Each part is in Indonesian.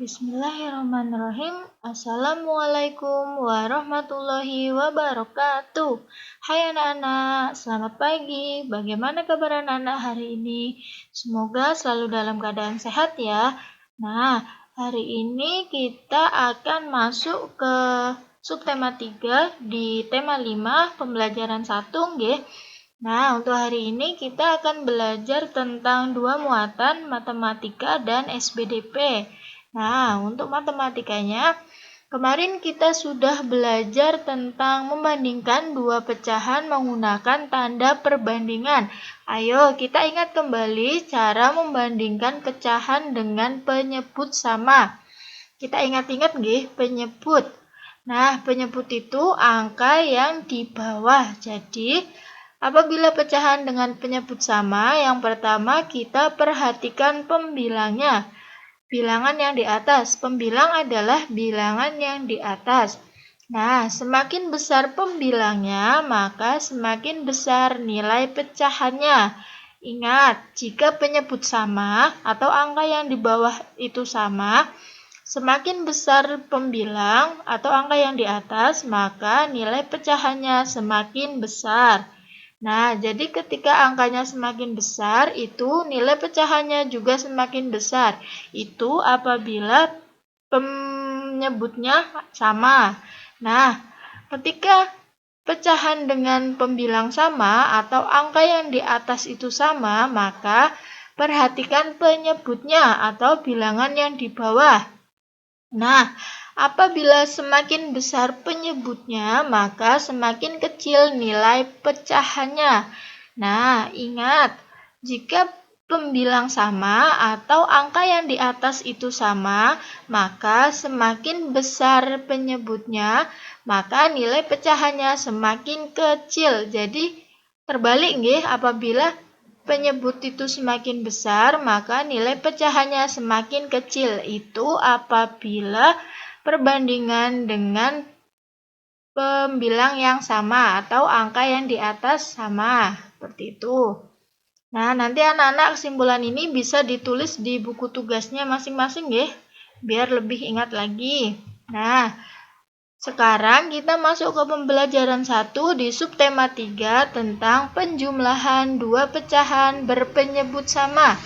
Bismillahirrahmanirrahim. Assalamualaikum warahmatullahi wabarakatuh. Hai anak-anak, selamat pagi. Bagaimana kabar anak-anak hari ini? Semoga selalu dalam keadaan sehat ya. Nah, hari ini kita akan masuk ke subtema 3 di tema 5 pembelajaran 1 nggih. Nah, untuk hari ini kita akan belajar tentang dua muatan matematika dan SBDP. Nah, untuk matematikanya, kemarin kita sudah belajar tentang membandingkan dua pecahan menggunakan tanda perbandingan. Ayo, kita ingat kembali cara membandingkan pecahan dengan penyebut sama. Kita ingat-ingat nggih, penyebut. Nah, penyebut itu angka yang di bawah. Jadi, apabila pecahan dengan penyebut sama, yang pertama kita perhatikan pembilangnya. Bilangan yang di atas. Pembilang adalah bilangan yang di atas. Nah, semakin besar pembilangnya, maka semakin besar nilai pecahannya. Ingat, jika penyebut sama atau angka yang di bawah itu sama, semakin besar pembilang atau angka yang di atas, maka nilai pecahannya semakin besar. Nah, jadi ketika angkanya semakin besar, itu nilai pecahannya juga semakin besar. Itu apabila penyebutnya sama. Nah, ketika pecahan dengan pembilang sama atau angka yang di atas itu sama, maka perhatikan penyebutnya atau bilangan yang di bawah. Nah, apabila semakin besar penyebutnya, maka semakin kecil nilai pecahannya. Nah, ingat, jika pembilang sama atau angka yang di atas itu sama, maka semakin besar penyebutnya, maka nilai pecahannya semakin kecil. Jadi, terbalik nggih, apabila penyebut itu semakin besar, maka nilai pecahannya semakin kecil. Itu apabila perbandingan dengan pembilang yang sama atau angka yang di atas sama. Seperti itu. Nah, nanti anak-anak kesimpulan ini bisa ditulis di buku tugasnya masing-masing ya, biar lebih ingat lagi. Nah, sekarang kita masuk ke pembelajaran 1 di subtema 3 tentang penjumlahan dua pecahan berpenyebut sama.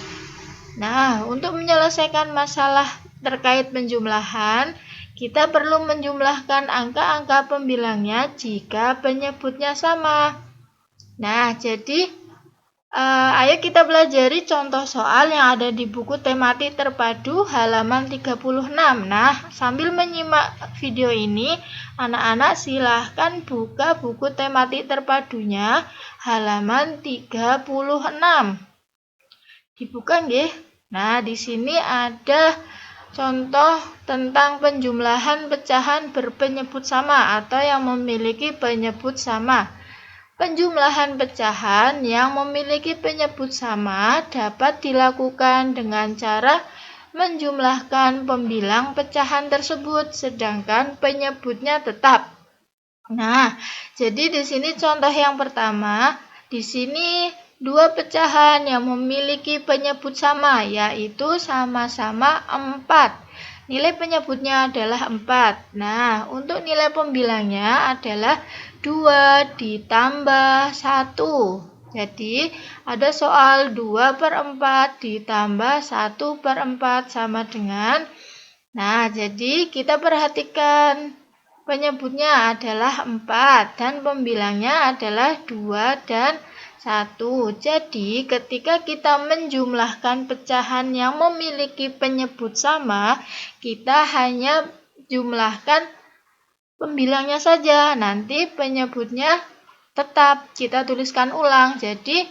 Nah, untuk menyelesaikan masalah terkait penjumlahan, kita perlu menjumlahkan angka-angka pembilangnya jika penyebutnya sama. Nah, jadi ayo kita pelajari contoh soal yang ada di buku tematik terpadu halaman 36. Nah, sambil menyimak video ini, anak-anak silahkan buka buku tematik terpadunya halaman 36. Dibuka nggih. Nah, di sini ada contoh tentang penjumlahan pecahan berpenyebut sama atau yang memiliki penyebut sama. Penjumlahan pecahan yang memiliki penyebut sama dapat dilakukan dengan cara menjumlahkan pembilang pecahan tersebut sedangkan penyebutnya tetap. Nah, jadi di sini contoh yang pertama, di sini dua pecahan yang memiliki penyebut sama, yaitu sama-sama 4. Nilai penyebutnya adalah 4. Nah, untuk nilai pembilangnya adalah 2 ditambah 1. Jadi, ada soal 2/4 ditambah 1/4 sama dengan. Nah, jadi kita perhatikan penyebutnya adalah 4 dan pembilangnya adalah 2 dan 1. Jadi, ketika kita menjumlahkan pecahan yang memiliki penyebut sama, kita hanya jumlahkan pembilangnya saja. Nanti penyebutnya tetap kita tuliskan ulang. Jadi,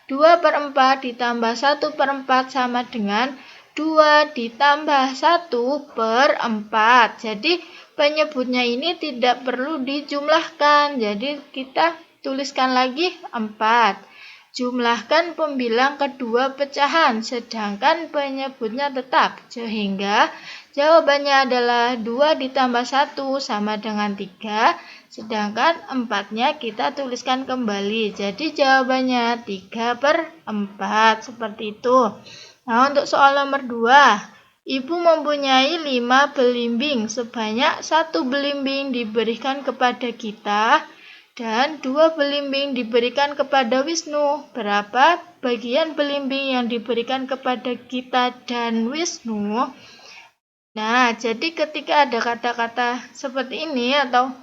2/4 ditambah 1/4 sama dengan 2 ditambah 1/4. Jadi, penyebutnya ini tidak perlu dijumlahkan. Jadi, kita tuliskan lagi 4. Jumlahkan pembilang kedua pecahan, sedangkan penyebutnya tetap. Sehingga jawabannya adalah 2 ditambah 1 sama dengan 3, sedangkan 4-nya kita tuliskan kembali. Jadi jawabannya 3/4, seperti itu. Nah, untuk soal nomor 2, Ibu mempunyai 5 belimbing, sebanyak 1 belimbing diberikan kepada kita dan 2 belimbing diberikan kepada Wisnu. Berapa bagian belimbing yang diberikan kepada kita dan Wisnu? Nah, jadi ketika ada kata-kata seperti ini atau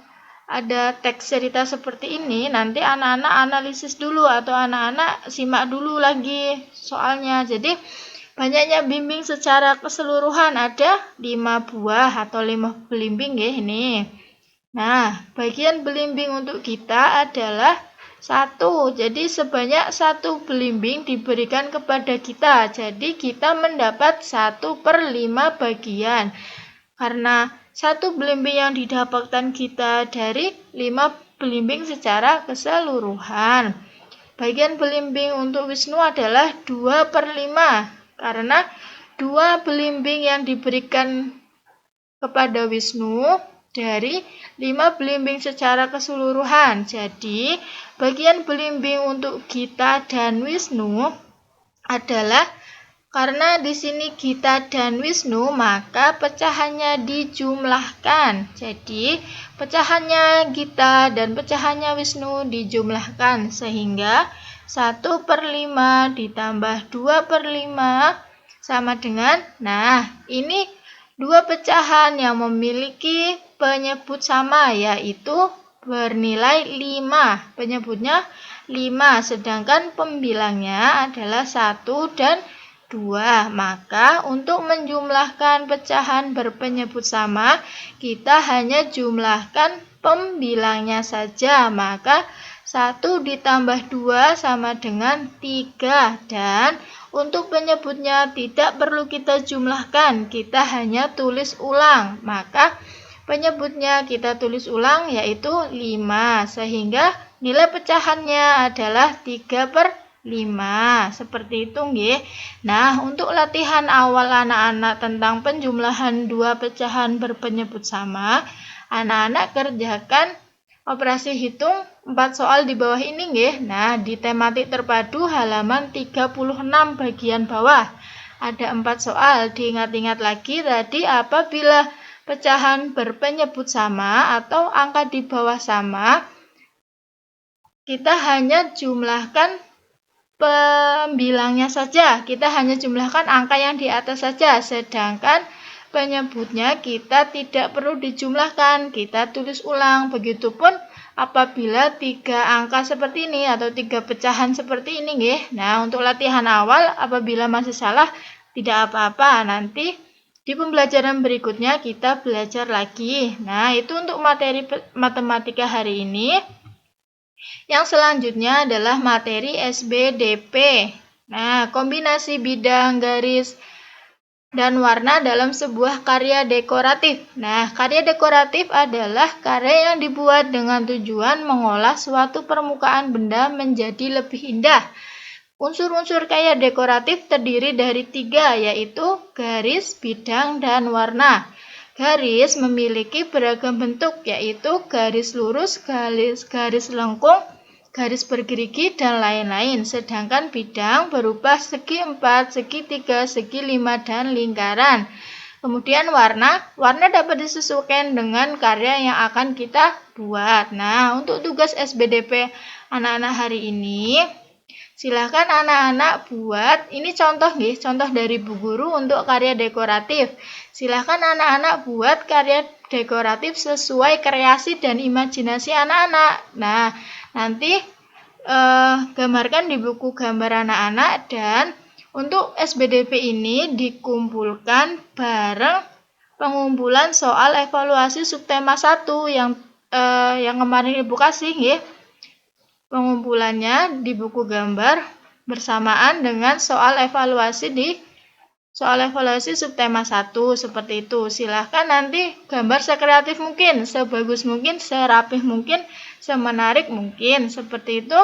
ada teks cerita seperti ini, nanti anak-anak analisis dulu atau anak-anak simak dulu lagi soalnya. Jadi banyaknya bimbing secara keseluruhan ada 5 buah atau 5 belimbing ya ini. Nah, bagian belimbing untuk kita adalah 1. Jadi sebanyak 1 belimbing diberikan kepada kita. Jadi kita mendapat 1/5 bagian. Karena 1 belimbing yang didapatkan kita dari 5 belimbing secara keseluruhan. Bagian belimbing untuk Wisnu adalah 2/5. Karena 2 belimbing yang diberikan kepada Wisnu dari 5 belimbing secara keseluruhan. Jadi, bagian belimbing untuk kita dan Wisnu adalah karena di sini kita dan Wisnu, maka pecahannya dijumlahkan. Jadi, pecahannya kita dan pecahannya Wisnu dijumlahkan sehingga 1/5 ditambah 2/5 sama dengan, nah ini 2 pecahan yang memiliki penyebut sama, yaitu bernilai 5. Penyebutnya 5, sedangkan pembilangnya adalah 1 dan 2. Maka untuk menjumlahkan pecahan berpenyebut sama, kita hanya jumlahkan pembilangnya saja. Maka 1 ditambah 2 sama dengan 3. Dan untuk penyebutnya tidak perlu kita jumlahkan, kita hanya tulis ulang. Maka penyebutnya kita tulis ulang yaitu 5. Sehingga nilai pecahannya adalah 3/5. Seperti itu nggih. Nah, untuk latihan awal anak-anak tentang penjumlahan 2 pecahan berpenyebut sama, anak-anak kerjakan operasi hitung 4 soal di bawah ini nggih. Nah, di tematik terpadu halaman 36 bagian bawah ada 4 soal. Diingat-ingat lagi tadi, apabila pecahan berpenyebut sama atau angka di bawah sama, kita hanya jumlahkan pembilangnya saja. Kita hanya jumlahkan angka yang di atas saja, sedangkan penyebutnya kita tidak perlu dijumlahkan, kita tulis ulang. Begitupun apabila 3 angka seperti ini atau 3 pecahan seperti ini nggih. Nah, untuk latihan awal apabila masih salah tidak apa-apa, nanti di pembelajaran berikutnya kita belajar lagi. Nah, itu untuk materi matematika hari ini. Yang selanjutnya adalah materi SBDP. Nah, kombinasi bidang, garis, dan warna dalam sebuah karya dekoratif. Nah, karya dekoratif adalah karya yang dibuat dengan tujuan mengolah suatu permukaan benda menjadi lebih indah. Unsur-unsur karya dekoratif terdiri dari 3, yaitu garis, bidang, dan warna. Garis memiliki beragam bentuk, yaitu garis lurus, garis lengkung, garis bergerigi, dan lain-lain. Sedangkan bidang berupa segi 4, segi 3, segi 5, dan lingkaran. Kemudian warna dapat disesuaikan dengan karya yang akan kita buat. Nah, untuk tugas SBDP anak-anak hari ini, silahkan anak-anak buat, ini contoh dari Bu Guru untuk karya dekoratif. Silahkan anak-anak buat karya dekoratif sesuai kreasi dan imajinasi anak-anak. Nah, nanti gambarkan di buku gambar anak-anak, dan untuk SBDP ini dikumpulkan bareng pengumpulan soal evaluasi subtema 1 yang kemarin Ibu kasih nggih. Pengumpulannya di buku gambar bersamaan dengan soal evaluasi subtema 1 seperti itu. Silahkan nanti gambar sekreatif mungkin, sebagus mungkin, serapih mungkin, semenarik mungkin, seperti itu.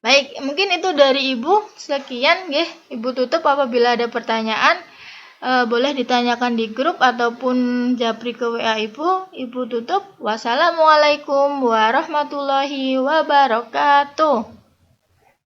Baik, mungkin itu dari Ibu. Sekian nggih, Ibu tutup. Apabila ada pertanyaan boleh ditanyakan di grup ataupun japri ke WA Ibu tutup. Wassalamualaikum warahmatullahi wabarakatuh.